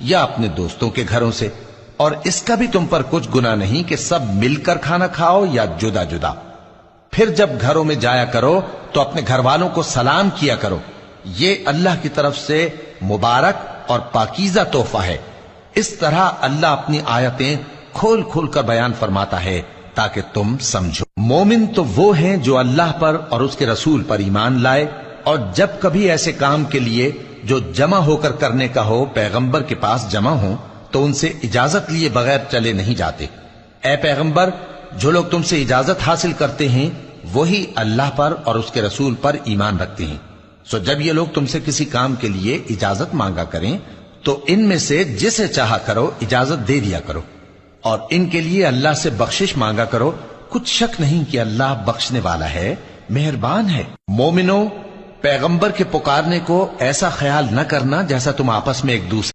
یا اپنے دوستوں کے گھروں سے، اور اس کا بھی تم پر کچھ گناہ نہیں کہ سب مل کر کھانا کھاؤ یا جدا جدا۔ پھر جب گھروں میں جایا کرو تو اپنے گھر والوں کو سلام کیا کرو، یہ اللہ کی طرف سے مبارک اور پاکیزہ تحفہ ہے۔ اس طرح اللہ اپنی آیتیں کھول کھول کر بیان فرماتا ہے تاکہ تم سمجھو۔ مومن تو وہ ہیں جو اللہ پر اور اس کے رسول پر ایمان لائے، اور جب کبھی ایسے کام کے لیے جو جمع ہو کر کرنے کا ہو پیغمبر کے پاس جمع ہوں تو ان سے اجازت لیے بغیر چلے نہیں جاتے۔ اے پیغمبر، جو لوگ تم سے اجازت حاصل کرتے ہیں وہی اللہ پر اور اس کے رسول پر ایمان رکھتے ہیں، سو جب یہ لوگ تم سے کسی کام کے لیے اجازت مانگا کریں تو ان میں سے جسے چاہا کرو اجازت دے دیا کرو، اور ان کے لیے اللہ سے بخشش مانگا کرو، کچھ شک نہیں کہ اللہ بخشنے والا ہے، مہربان ہے۔ مومنو، پیغمبر کے پکارنے کو ایسا خیال نہ کرنا جیسا تم آپس میں ایک دوسرے